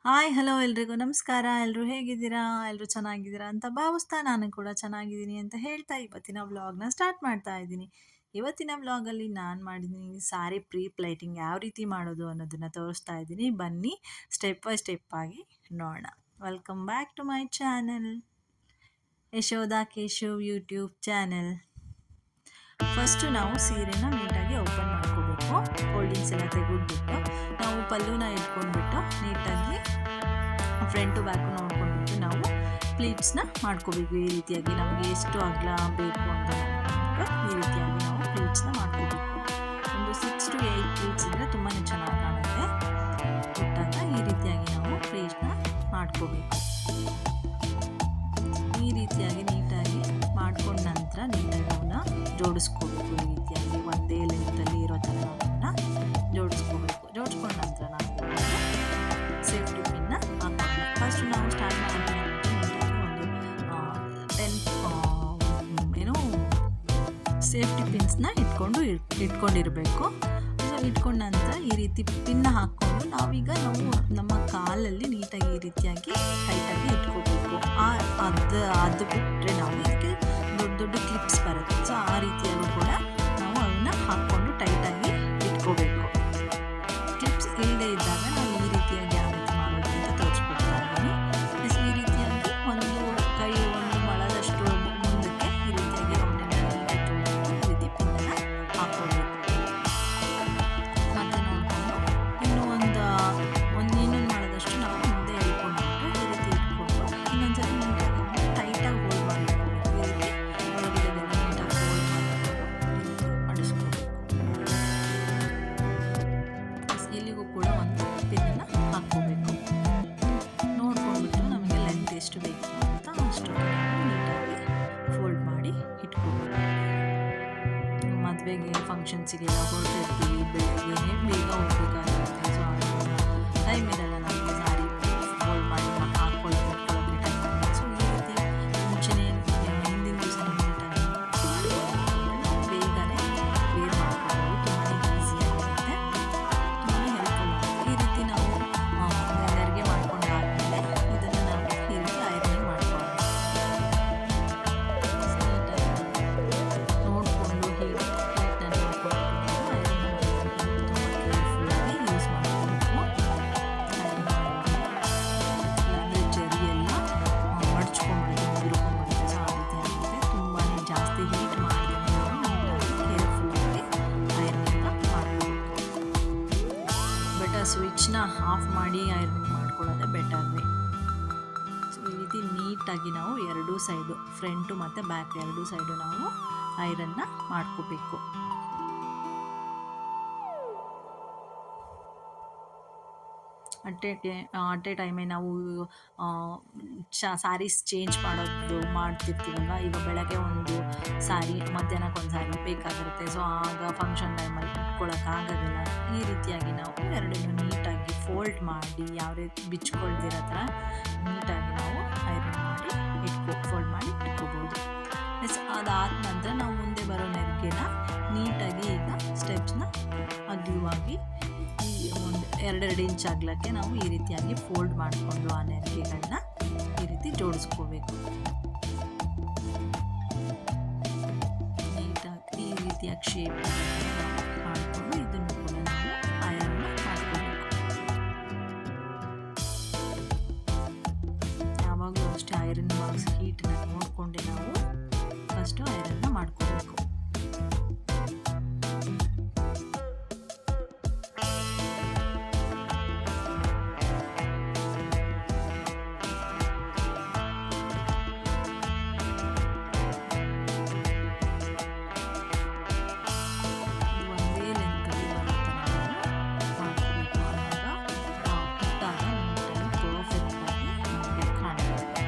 Hi hello ಎಲ್ರಿಗೂ ನಮಸ್ಕಾರ. ಎಲ್ಲರೂ ಹೇಗಿದ್ದೀರಾ? ಎಲ್ಲರೂ ಚೆನ್ನಾಗಿದ್ದೀರಾ ಅಂತ ಭಾವಿಸ್ತಾ ನಾನು ಕೂಡ ಚೆನ್ನಾಗಿದ್ದೀನಿ ಅಂತ ಹೇಳ್ತಾ ಇವತ್ತಿನ ವ್ಲಾಗ್‌ನ ಸ್ಟಾರ್ಟ್ ಮಾಡ್ತಾ ಇದ್ದೀನಿ. ಇವತ್ತಿನ ವ್ಲಾಗಲ್ಲಿ ನಾನು ಮಾಡಿದ್ದೀನಿ ಸಾರಿ ಪ್ರೀ ಪ್ಲೇಟಿಂಗ್ ಯಾವ ರೀತಿ ಮಾಡೋದು ಅನ್ನೋದನ್ನ ತೋರಿಸ್ತಾ ಇದ್ದೀನಿ. ಬನ್ನಿ ಸ್ಟೆಪ್ ಬೈ ಸ್ಟೆಪ್ ಆಗಿ ನೋಡೋಣ. Welcome back to my channel Yashoda Keshav YouTube channel. First ನಾವು ಸೀರೆನ ನೀಟಾಗಿ ಓಪನ್ ಮಾಡ್ಕೋಬೇಕು. ಫೋಲ್ಡಿಂಗ್ಸ್ ಎಲ್ಲ ತೆಗೆದ್ಬಿಟ್ಟು ನಾವು ಪಲ್ಲುನ ಇಟ್ಕೊಂಡ್ಬಿಟ್ಟು ನೀಟಾಗಿ ಫ್ರಂಟ್ ಟು ಬ್ಯಾಕು ನೋಡ್ಕೊಂಡ್ಬಿಟ್ಟು ನಾವು ಪ್ಲೀಟ್ಸ್ನ ಮಾಡ್ಕೋಬೇಕು. ಈ ರೀತಿಯಾಗಿ ನಮಗೆ ಎಷ್ಟು ಅಗಲ ಬೇಕು ಅಂತ ನೋಡ್ಬಿಟ್ಟು ಈ ರೀತಿಯಾಗಿ ನಾವು ಪ್ಲೀಟ್ಸ್ನ ಮಾಡ್ಕೋಬೇಕು. ಒಂದು 6 to 8 ಪ್ಲೀಟ್ಸ್ ಇದ್ದರೆ ತುಂಬಾ ಚೆನ್ನಾಗಿ ಕಾಣುತ್ತೆ. ಇಟ್ಟಾಗ ಈ ರೀತಿಯಾಗಿ ನಾವು ಪ್ಲೀಟ್ಸ್ನ ಮಾಡ್ಕೋಬೇಕು. ಈ ರೀತಿಯಾಗಿ ನೀಟಾಗಿ ಮಾಡ್ಕೊಂಡ ನಂತರ ನೀಟಾಗಿ ಅವನ್ನ ಜೋಡಿಸ್ಕೋಬೇಕು. ಈ ರೀತಿಯಾಗಿ ಒಂದೇ ಲೆಂತಲ್ಲಿ ಇರೋ ಥರ ಅವನ್ನ ಜೋಡಿಸ್ಕೋಬೇಕು. ಜೋಡಿಸ್ಕೊಂಡ ನಂತರ ನಾವು ಸೇಫ್ಟಿ ಪಿನ್ನ ಹಾಕೋಬೇಕು. ಫಸ್ಟ್ ನಾವು ಸ್ಟಾರ್ಟ್ ಮಾಡೋದು ನೀಟಾಗಿ ಒಂದು 10 ಸೇಫ್ಟಿ ಪಿನ್ಸ್ನ ಇಟ್ಕೊಂಡಿರಬೇಕು. ಸೊ ಇಟ್ಕೊಂಡ ನಂತರ ಈ ರೀತಿ ಪಿನ್ನ ಹಾಕ್ಕೊಂಡು ನಾವು ನಮ್ಮ ಕಾಲಲ್ಲಿ ನೀಟಾಗಿ ಈ ರೀತಿಯಾಗಿ ಟೈಟಾಗಿ ಇಟ್ಕೋಬೇಕು. ಅದು ಬಿಟ್ಟರೆ ನಾವು ಇದಕ್ಕೆ ದೊಡ್ಡ ದೊಡ್ಡ ಕ್ಲಿಪ್ಸ್ ಬರುತ್ತೆ. ಸೊ ಆ ರೀತಿಯಾಗೂ ಕೂಡ ನಾವು ಅದನ್ನು ಹಾಕ್ಕೊಂಡು ಟೈಟಾಗಿ ಇಟ್ಕೋಬೇಕು. ಕ್ಲಿಪ್ಸ್ ಇಲ್ಲದೆ ಇದ್ದಾಗ ನಾವು ಈ ರೀತಿಯಾಗಿ ಯಾವ ರೀತಿ ಮಾಡೋದು ಅಂತ ತೋರಿಸ್ಕೊಡ್ತಾ ಇದ್ದೀನಿ. ಈ ರೀತಿಯಾಗಿ ಒಂದು ಕೈ ಒಂದು ಮೊಳದಷ್ಟು ಮುಂದಕ್ಕೆ ಈ ರೀತಿಯಾಗಿ ಅವನ್ನೆಲ್ಲ ನೀಟಾಗಿ ಈ ರೀತಿ ಪಿನ್ನನ್ನು ಹಾಕ್ಕೋಬೇಕು. ಮತ್ತು ನೋಡಿಕೊಂಡು ಇನ್ನೊಂದು ಮೊಳದಷ್ಟು ನಾವು ಮುಂದೆ ಎಳ್ಕೊಂಡ್ಬಿಟ್ಟು ಈ ರೀತಿ ಇಟ್ಕೊಂಡು ಇನ್ನೊಂದ್ಸರಿ ನೀಟಾಗಿ ಟೈಟಾಗಿ ಹೋಲ್ಡ್ ಮಾಡಬೇಕು. ಈ ರೀತಿ ಒಳಗಡೆದೆಲ್ಲ ನೀಟಾಗಿ ಹೋಲ್ಡ್ ಮಾಡಿಕೊಂಡು ಮಾಡಿಸ್ಕೋಬೇಕು. ಇಲ್ಲಿಗೂ ಕೂಡ ಒಂದು ಪಿನ್ನನ್ನು ಹಾಕ್ಕೋಬೇಕು. ನೋಡ್ಕೊಂಡ್ಬಿಟ್ಟು ನಮಗೆ ಲೆಂತ್ ಎಷ್ಟು ಬೇಕು ಅಂತ ಅಷ್ಟು ನೀಟಾಗಿ ಫೋಲ್ಡ್ ಮಾಡಿ ಇಟ್ಕೋಬೇಕು. ಮದುವೆಗೆ ಫಂಕ್ಷನ್ಸಿಗೆಲ್ಲ ಹೊರಟಿರ್ತೀವಿ, ಬೆಳಗ್ಗೆ ಬೇಗ ಹೋಗ್ಬೇಕಾಗುತ್ತೆ. ಸೊ ಟೈಮ್ ಇರಲ್ಲ ನಮಗೆ ಸಾರಿ ಫೋಲ್ಡ್ ಮಾಡಿ ಹಾಕ್ಕೊಳ್ಳೋಕ್ಕೆ ಟೈಮ್ ಇರಲ್ಲ. ಸೊ ಈ ರೀತಿ ಮುಂಚೆನೇ ಹಿಂದಿನ ದಿವಸ ನೀಟಾಗಿ ಮಾಡಿಕೊಂಡು ಬೇಗನೆ ವೇರ್ ಮಾಡ್ಕೋಬೋದು. ತುಂಬಾ ಈಸಿಯಾಗಿರುತ್ತೆ, ತುಂಬಾ ಹೆಲ್ಪ್ಫುಲ್ ಆಗುತ್ತೆ. ಈ ರೀತಿ ನಾವು ನೆರಿಗೆ ಮಾಡ್ಕೊಂಡಾದ್ಮೇಲೆ ಇದನ್ನು ನಾವು ಈ ರೀತಿ ಐರನಿಂಗ್ ಮಾಡ್ಕೊಳ್ಳೋದು. ನೋಡಿಕೊಂಡು ಹೀಟನ್ನು ನೋಡಿಕೊಂಡು ನಾವು ಐರನ್ ಮಾಡೋದು ತುಂಬ ಕೇರ್ಫುಲ್ಲಾಗಿ ಯೂಸ್ ಮಾಡಬೇಕು. ಇಲ್ಲಾಂದರೆ ಜರಿ ಎಲ್ಲ ಮಡ್ಚ್ಕೊಂಡ್ಬಿಡುತ್ತೆ, ಬಿಡ್ಕೊಂಡ್ಬಿಡುತ್ತೆ. ಸೊ ಆ ರೀತಿ ಆಗುತ್ತೆ. ತುಂಬಾ ಜಾಸ್ತಿ ಹೀಟ್ ಮಾಡಿದ್ರೆ ನಾವು ನೀಟಾಗಿ ಕೇರ್ಫುಲ್ಲಾಗಿ ಐರನಿಂಗ್ ಮಾಡ್ಕೋಬೇಕು. ಬೆಟರ್ ಸ್ವಿಚ್ನ ಆಫ್ ಮಾಡಿ ಐರನಿಂಗ್ ಮಾಡ್ಕೊಳ್ಳೋದೇ ಬೆಟರ್ ವೇ. ಸೊ ಈ ರೀತಿ ನೀಟಾಗಿ ನಾವು ಎರಡೂ ಸೈಡು ಫ್ರಂಟು ಮತ್ತು ಬ್ಯಾಕ್ ಎರಡೂ ಸೈಡು ನಾವು ಐರನ್ನ ಮಾಡ್ಕೋಬೇಕು. ಅಟ್ ಎ ಟೈಮೇ ನಾವು ಸ್ಯಾರೀಸ್ ಚೇಂಜ್ ಮಾಡ್ತಿರ್ತೀವಲ್ವ. ಈಗ ಬೆಳಗ್ಗೆ ಒಂದು ಸ್ಯಾರಿ, ಮಧ್ಯಾಹ್ನಕ್ಕೆ ಒಂದು ಸ್ಯಾರಿ ಬೇಕಾಗಿರುತ್ತೆ. ಸೊ ಆಗ ಫಂಕ್ಷನ್ ಟೈಮಲ್ಲಿ ಉಟ್ಕೊಳ್ಳೋಕ್ಕಾಗೋದಿಲ್ಲ. ಈ ರೀತಿಯಾಗಿ ನಾವು ಎರಡನ್ನೂ ನೀಟಾಗಿ ಫೋಲ್ಡ್ ಮಾಡಿ ಯಾವ ರೀತಿ ಬಿಚ್ಕೊಳ್ದಿರೋ ಥರ ನೀಟಾಗಿ ನಾವು ಐರನ್ ಮಾಡಿ ಫೋಲ್ಡ್ ಮಾಡಿ ಇಟ್ಕೋಬೋದು. ಅದಾದ ನಂತರ ನಾವು ಮುಂದೆ ಬರೋ ನೆರಿಗೆನ ನೀಟಾಗಿ ಈಗ ಸ್ಟೆಪ್ಸ್ನ ಅಗಲವಾಗಿ ಈ ಒಂದು 2 ಇಂಚ್ ಅಗಲಕ್ಕೆ ನಾವು ಈ ರೀತಿಯಾಗಿ ಫೋಲ್ಡ್ ಮಾಡಿಕೊಂಡು ಆ ನೆರಿಗೆಗಳನ್ನ ಈ ರೀತಿ ಜೋಡಿಸ್ಕೋಬೇಕು. ನೀಟಾಗಿ ಈ ರೀತಿಯಾಗಿ ಶೇಪ್ ಮಾಡಿಕೊಂಡು ಇದನ್ನು ಕೂಡ ನಾವು ಐರನ್ ಮಾಡ್ಕೋಬೇಕು. ಯಾವಾಗಲೂ ಅಷ್ಟೇ ಐರನ್ ಬಾಕ್ಸ್ ಹೀಟನ್ನ ನೋಡಿಕೊಂಡೆ ನಾವು ಫಸ್ಟು ಐರನ್ನ ಮಾಡ್ಕೋಬೇಕು. ಒಂದೇ ಲೆಂತಲ್ಲಿ ಬರೋ ಥರ ನಾವು ಮಾಡ್ಕೋಬೇಕು. ಆವಾಗ ಇಟ್ಟಾಗ ನೀಟಾಗಿ ಪರ್ಫೆಕ್ಟಾಗಿ ನಮಗೆ ಕಾಣುತ್ತೆ.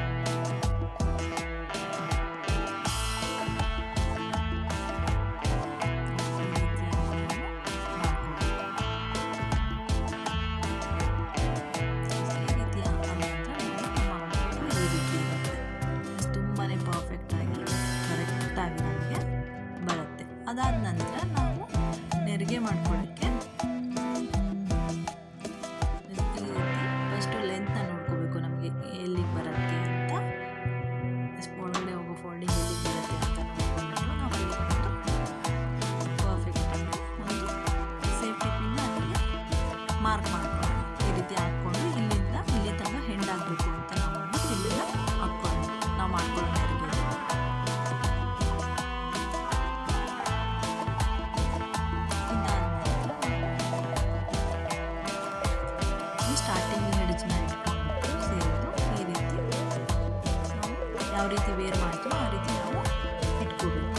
ಸ್ಟಾರ್ಟಿಂಗ್ ಹೆಡ್ಜನ್ನ ಇಟ್ಕೊಂಡು ಸೀರೆದು ಈ ರೀತಿ ನಾವು ಯಾವ ರೀತಿ ವೇರ್ ಮಾಡ್ತೀವೋ ಆ ರೀತಿ ನಾವು ಇಟ್ಕೋಬೇಕು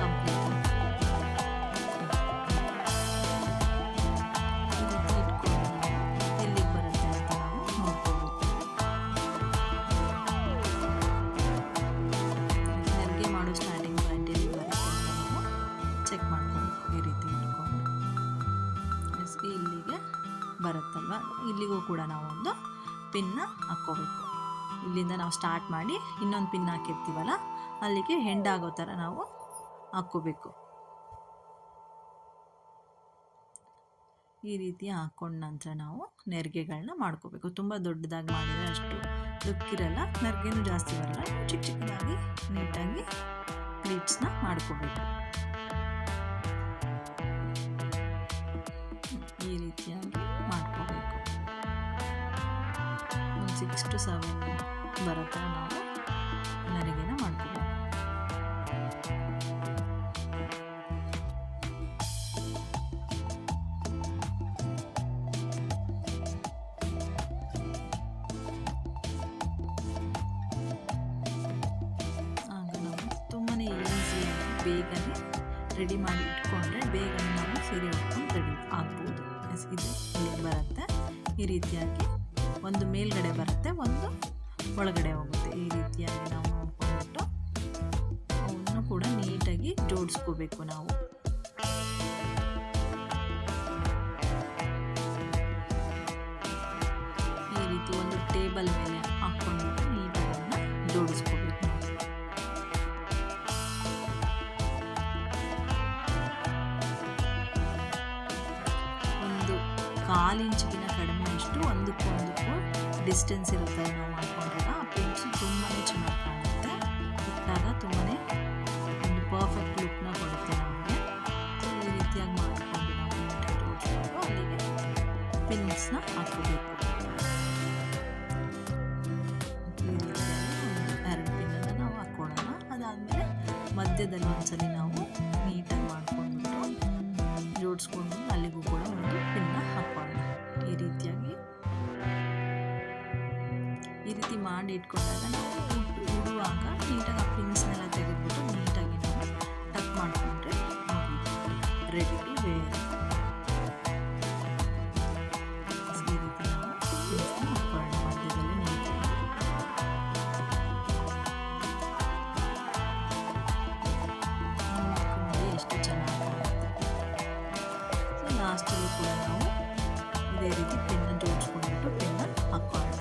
ಕಂಪ್ಲೀಟ್. ಈ ರೀತಿ ಇಟ್ಕೊಂಡು ನಾವು ಎಲ್ಲಿಗೆ ಬರುತ್ತೆ ಅಂತ ನಾವು ನೋಡ್ಕೋಬೇಕು. ನೆರಿಗೆ ಮಾಡೋ ಸ್ಟಾರ್ಟಿಂಗ್ ಪಾಯಿಂಟ್ ಎಲ್ಲಿ ಬರುತ್ತೆ ಅಂತ ನಾವು ಚೆಕ್ ಮಾಡ್ಕೋಬೇಕು. ಈ ರೀತಿ ಇಟ್ಕೊಂಡು ಇಲ್ಲಿಗೆ ಬರುತ್ತಲ್ವ, ಇಲ್ಲಿಗೂ ಕೂಡ ನಾವು ಒಂದು ಪಿನ್ನ ಹಾಕ್ಕೋಬೇಕು. ಇಲ್ಲಿಂದ ನಾವು ಸ್ಟಾರ್ಟ್ ಮಾಡಿ ಇನ್ನೊಂದು ಪಿನ್ ಹಾಕಿರ್ತೀವಲ್ಲ ಅಲ್ಲಿಗೆ ಹೆಂಡ್ ಆಗೋ ಥರ ನಾವು ಹಾಕ್ಕೋಬೇಕು. ಈ ರೀತಿ ಹಾಕ್ಕೊಂಡ ನಂತರ ನಾವು ನೆರಿಗೆಗಳನ್ನ ಮಾಡ್ಕೋಬೇಕು. ತುಂಬ ದೊಡ್ಡದಾಗಿ ಮಾಡಿದರೆ ಅಷ್ಟು ಲುಕ್ ಇರಲ್ಲ, ನೆರಿಗೆನೂ ಜಾಸ್ತಿ ಬರಲ್ಲ. ಚಿಕ್ಕ ಚಿಕ್ಕದಾಗಿ ನೀಟಾಗಿ ಪ್ಲೀಟ್ಸ್ನ ಮಾಡ್ಕೋಬೇಕು. ಈ ರೀತಿಯಾಗಿ ಮಾಡ್ಕೋಬೇಕು. 6 to 7 ಬರುತ್ತೆ ನಾವು ನೆರಿಗೆನ ಮಾಡ್ಕೋಬೇಕು. ಆಗ ನಾವು ತುಂಬಾ ಈಸಿಯಾಗಿ ಬೇಗನೆ ರೆಡಿ ಮಾಡಿ ಇಟ್ಕೊಂಡ್ರೆ ಬೇಗನೆ ನಾವು ಸೀರೆ ಉಟ್ಕೊಂಡು ರೆಡಿ ಆಗ್ಬೋದು. ಇದು ಇಲ್ಲಿ ಬರುತ್ತೆ. ಈ ರೀತಿಯಾಗಿ ಒಂದು ಮೇಲ್ಗಡೆ ಬರುತ್ತೆ, ಒಂದು ಒಳಗಡೆ ಹೋಗುತ್ತೆ. ಈ ರೀತಿಯಾಗಿ ನಾವು ನೋಡ್ಕೊಂಡ್ಬಿಟ್ಟು ಅವನ್ನು ಕೂಡ ನೀಟಾಗಿ ಜೋಡಿಸ್ಕೋಬೇಕು ನಾವು. ಈ ರೀತಿ ಒಂದು ಟೇಬಲ್ ಮೇಲೆ ಹಾಕ್ಕೊಂಡ್ಬಿಟ್ಟು ನೀಟಾಗಿ ಅದನ್ನು ಜೋಡಿಸ್ಕೋಬೇಕು. ಒಂದು 1/4 ಇಂಚಿಗಿನ ಕಡಿಮೆ ಅಷ್ಟು ಒಂದಕ್ಕೂ ಡಿಸ್ಟೆನ್ಸ್ ಇರುತ್ತೆ ನಾವು ಮಾಡ್ಕೊಂಡ್ರೆ ಆ ಪಿನ್ಸು ತುಂಬಾ ಚೆನ್ನಾಗಿ ಕಾಣುತ್ತೆ. ಇಟ್ಟಾಗ ತುಂಬಾ ಒಂದು ಪರ್ಫೆಕ್ಟ್ ಲುಕ್ನ ಕೊಡುತ್ತೆ ನಮಗೆ. ಸೊ ಈ ರೀತಿಯಾಗಿ ಮಾಡಿಕೊಂಡು ನಾವು ನೀಟಾಗಿ ಜೋಡಿಸ್ಕೊಂಡು ಅಲ್ಲಿಗೆ ಪಿನ್ಸ್ನ ಹಾಕೋಬೇಕು. ಈ ರೀತಿಯಾಗಿ ಒಂದು 2 ಪಿನ್ನನ್ನು ನಾವು ಹಾಕ್ಕೊಳ್ಳೋಣ. ಅದಾದಮೇಲೆ ಮಧ್ಯದಲ್ಲಿ ಒಂದ್ಸಲಿ ನಾವು ನೀಟಾಗಿ ಮಾಡ್ಕೊಂಡ್ಬಿಟ್ಟು ಜೋಡಿಸ್ಕೊಂಡು ಅಲ್ಲಿಗೂ ಕೂಡ ಒಂದು ಪಿನ್ನ ಹಾಕ್ಕೊಳ್ಳೋಣ. ಈ ರೀತಿಯಾಗಿ ಮಾಡಿ ಇಟ್ಕೊಂಡಾಗ ನಾವು ಉಡುವಾಗ ನೀಟಾಗಿ ಆ ಪಿನ್ಸ್ನೆಲ್ಲ ತೆಗೆದುಬಿಟ್ಟು ನೀಟಾಗಿ ನಾವು ಟಕ್ ಮಾಡಿಕೊಂಡ್ರೆ ರೆಡಿ ಟು ವೇರ್. ಈ ರೀತಿ ನಾವು ಪಿನ್ಸ್ನ ಹಾಕ್ಕೊಳ್ಳೋಣ ಮಧ್ಯದಲ್ಲಿ ನೀಟಾಗಿ. ನೋಡಿ ಎಷ್ಟು ಚೆನ್ನಾಗಿ ಕಾಣುತ್ತೆ. ಸೊ ಲಾಸ್ಟಲ್ಲೂ ಕೂಡ ನಾವು ಇದೇ ರೀತಿ ಪಿನ್ನ ಜೋಡಿಸ್ಕೊಂಡ್ಬಿಟ್ಟು ಪಿನ್ನ ಹಾಕ್ಕೊಳ್ಳೋಣ.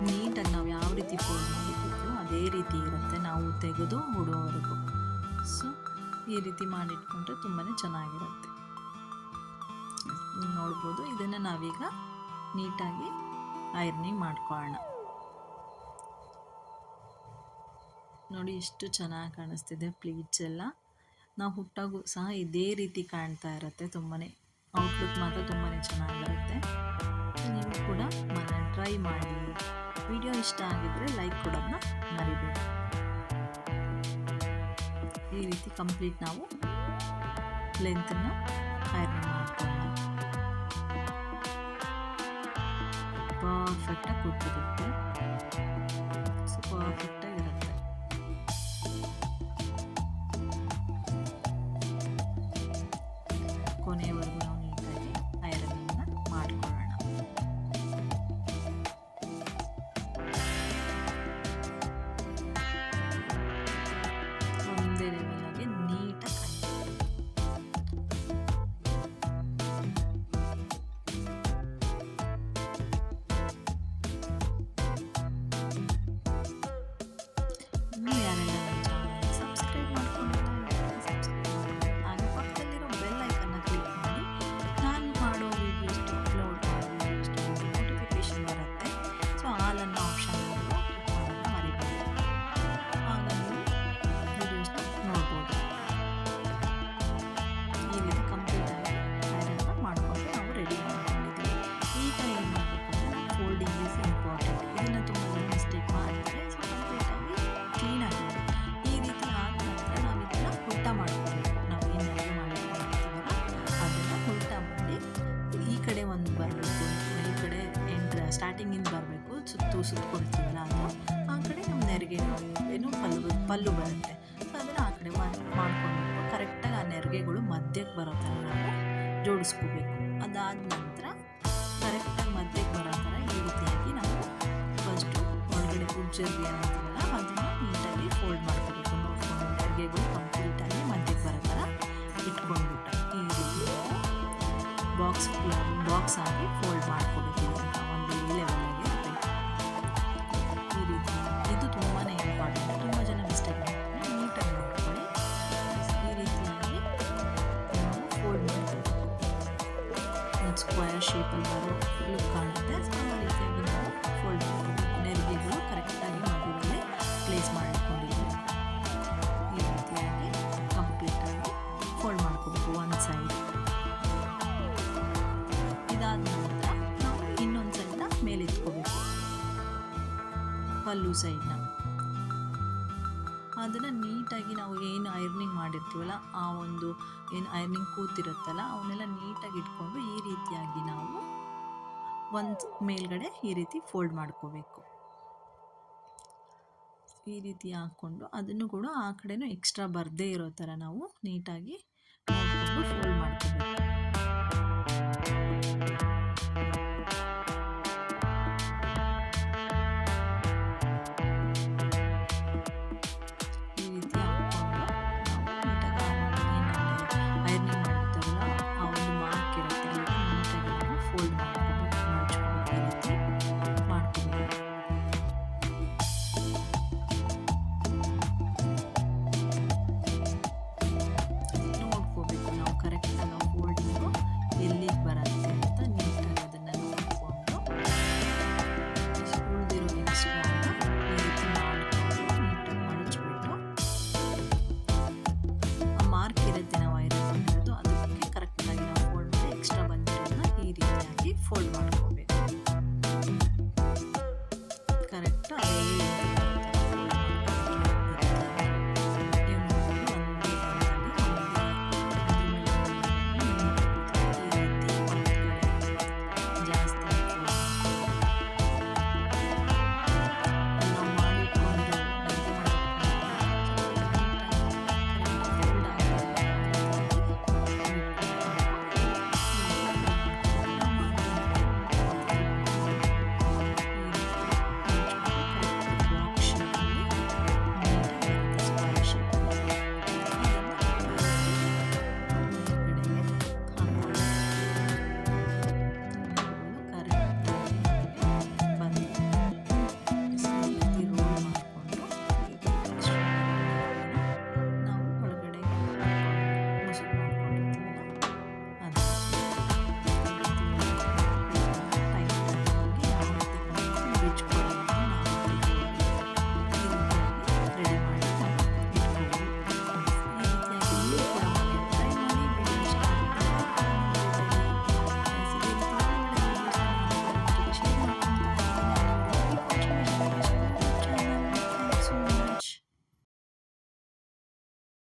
ನೀಟಾಗಿ ನಾವು ಯಾವ ರೀತಿ ಫೋಲ್ಡ್ ಮಾಡಿರ್ತೀವೋ ಅದೇ ರೀತಿ ಇರುತ್ತೆ ನಾವು ತೆಗೆದು ಉಡೋವರೆಗೂ. ಸೊ ಈ ರೀತಿ ಮಾಡಿಟ್ಕೊಂಡ್ರೆ ತುಂಬಾ ಚೆನ್ನಾಗಿರುತ್ತೆ. ನೋಡ್ಬೋದು. ಇದನ್ನು ನಾವೀಗ ನೀಟಾಗಿ ಐರನಿಂಗ್ ಮಾಡ್ಕೊಳ್ಳೋಣ. ನೋಡಿ ಎಷ್ಟು ಚೆನ್ನಾಗಿ ಕಾಣಿಸ್ತಿದೆ ಪ್ಲೀಟ್ಸ್ ಎಲ್ಲ. ನಾವು ಹುಟ್ಟಾಗೂ ಸಹ ಇದೇ ರೀತಿ ಕಾಣ್ತಾ ಇರುತ್ತೆ. ತುಂಬಾ ಔಟ್ಲುಕ್ ಮಾತ್ರ ತುಂಬಾ ಚೆನ್ನಾಗಿರುತ್ತೆ. ನೀವು ಕೂಡ ಮನೆ ಟ್ರೈ ಮಾಡಿ. ವಿಡಿಯೋ ಇಷ್ಟ ಆಗಿದ್ರೆ ಲೈಕ್ ಕೊಡೋದನ್ನ ಮರಿಬೇಡಿ. ಈ ರೀತಿ ಕಂಪ್ಲೀಟ್ ನಾವು ಲೆಂತನ್ನು ಐರನ್ ಮಾಡ್ಕೊಳ್ಳೋಣ. ಪರ್ಫೆಕ್ಟಾಗಿ ಕೂತಿರುತ್ತೆ. ಸೊ ಪರ್ಫೆಕ್ಟಾಗಿರುತ್ತೆ. ಕೊನೆಯವರೆಗೂ ನಾವು ನೀಟಾಗಿ ಐರನನ್ನು ಮಾಡ್ಕೊಳ್ಳೋಣ. ಒಂದೇ ಲೆವೆಲಾಗಿ ನೀಟಾಗಿ ಕಡೆ ಒಂದು ಬರಬೇಕು, ಈ ಕಡೆ ಸ್ಟಾರ್ಟಿಂಗಿಂದ ಬರಬೇಕು, ಸುತ್ತಕೊಳ್ತೀವಲ್ಲ ಅದು ಆ ಕಡೆ ನಮ್ಮ ನೆರಿಗೆ ಏನು ಪಲ್ಲು ಬರುತ್ತೆ. ಅದನ್ನು ಆ ಕಡೆ ಮಾಡ್ಕೊಬೇಕು. ಕರೆಕ್ಟಾಗಿ ಆ ನೆರಿಗೆಗಳು ಮಧ್ಯಕ್ಕೆ ಬರೋ ಥರ ನಾವು ಜೋಡಿಸ್ಕೋಬೇಕು. ಅದಾದ ನಂತರ ಕರೆಕ್ಟಾಗಿ ಮಧ್ಯಕ್ಕೆ ಬರೋ ಥರ ಈ ರೀತಿಯಾಗಿ ನಾವು ಫಸ್ಟು ಒಳಗಡೆ ಉಜ್ಜರ್ಗೆ ಅಂತೀವಲ್ಲ ಅದನ್ನು ನೀಟಾಗಿ ಫೋಲ್ಡ್ ಮಾಡ್ಕೋಬೇಕು. ನೋಡ್ಕೊಂಡು ನೆರಿಗೆಗಳು ಕಂಪ್ಲೀಟಾಗಿ ಮಧ್ಯಕ್ಕೆ ಬರೋ ಥರ ಇಟ್ಕೊಂಡ್ಬಿಟ್ಟು ಈ ರೀತಿ ಬಾಕ್ಸ್ ಆಗಿ ಫೋಲ್ಡ್ ಮಾಡ್ಕೋಬೇಕು. ಒಂದು ಲೆವೆಲ್ಗೆ ಇರಬೇಕು ಈ ರೀತಿ. ಇದು ತುಂಬಾ ಇಂಪಾರ್ಟೆಂಟ್. ತುಂಬ ಜನ ಮಿಸ್ಟೇಕ್ ಮಾಡ್ತಾರೆ. ನೀಟಾಗಿ ಮಾಡ್ಕೊಳ್ಳಿ. ಈ ರೀತಿಯಾಗಿ ನಾವು ಫೋಲ್ಡ್ ಮಾಡಬೇಕು. ಒಂದು ಸ್ಕ್ವೇರ್ ಶೇಪಲ್ಲಿ ಬರೋ ಲುಕ್ ಕಾಣುತ್ತೆ. ಆ ರೀತಿಯಾಗಿ ನಾವು ಫೋಲ್ಡ್ ಮಾಡಬೇಕು. ನೆರಿಗೆಗಳು ಕರೆಕ್ಟಾಗಿ ಮಗುವಲ್ಲಿ ಪ್ಲೇಸ್ ಮಾಡಿಕೊಂಡಿದ್ದೀವಿ. ಈ ರೀತಿಯಾಗಿ ಕಂಪ್ಲೀಟಾಗಿ ಫೋಲ್ಡ್ ಮಾಡ್ಕೋಬೇಕು ಒಂದು ಸೈಡ್. ಇದಾದ ನಂತರ ನಾವು ಇನ್ನೊಂದು ಸೈಡ್ನ ಮೇಲೆ ಎತ್ಕೋಬೇಕು, ಪಲ್ಲು ಸೈಡ್ನ. ಅದನ್ನು ನೀಟಾಗಿ ನಾವು ಏನು ಐರ್ನಿಂಗ್ ಮಾಡಿರ್ತೀವಲ್ಲ ಆ ಒಂದು ಏನು ಐರ್ನಿಂಗ್ ಕೂತಿರುತ್ತಲ್ಲ ಅವನ್ನೆಲ್ಲ ನೀಟಾಗಿ ಇಟ್ಕೊಂಡು ಈ ರೀತಿಯಾಗಿ ನಾವು ಒಂದು ಮೇಲ್ಗಡೆ ಈ ರೀತಿ ಫೋಲ್ಡ್ ಮಾಡ್ಕೋಬೇಕು. ಈ ರೀತಿ ಹಾಕ್ಕೊಂಡು ಅದನ್ನು ಕೂಡ ಆ ಕಡೆನೂ ಎಕ್ಸ್ಟ್ರಾ ಬರದೇ ಇರೋ ಥರ ನಾವು ನೀಟಾಗಿ ನೋಡಿಕೊಂಡು ಫೋಲ್ಡ್ ಮಾಡ್ಕೋಬೇಕು. ಈ ರೀತಿ ಹಾಕ್ಕೊಂಡು ನಾವು ನೀಟಾಗಿ ಐರ್ನಿಂಗ್ ಮಾಡಿರ್ತಾರಲ್ಲ ಆ ಒಂದು ಮಾರ್ಕ್ ಇರುತ್ತೆ ಅಲ್ಲಿ ನೀಟಾಗಿ ನಾವು ಫೋಲ್ಡ್ ಮಾಡ್ಕೋಬೇಕು, ಮಡ್ಚ್ಕೋಬೇಕು. ಈ ರೀತಿ ಮಾಡ್ಕೋಬೇಕು. ನೋಡ್ಕೋಬೇಕು ನಾವು ಕರೆಕ್ಟಾಗಿ ನಾವು ಫೋಲ್ಡಿಂಗು ಎಲ್ಲಿಗೆ ಬರುತ್ತೆ ಅಂತ ನೀಟಾಗಿ ಅದನ್ನು ನೋಡಿಕೊಂಡು ಉಳಿದಿರೋ ಎಕ್ಸ್ಟ್ರಾನ ಈ ರೀತಿ ಮಾಡಿಕೊಂಡು ನೀಟಾಗಿ ಮಡಚ್ಬಿಟ್ಟು ಆ ಮಾರ್ಕ್ ಇರುತ್ತೆ ನಾವು ಐರನ್ ಮಾಡಿರೋದು ಅದಕ್ಕೆ ಕರೆಕ್ಟಾಗಿ ನಾವು ಫೋಲ್ಡ್ ಮಾಡಿ ಎಕ್ಸ್ಟ್ರಾ ಬಂದಿರೋದನ್ನ ಈ ರೀತಿಯಾಗಿ ಫೋಲ್ಡ್ ಮಾಡ್ಕೋಬೇಕು.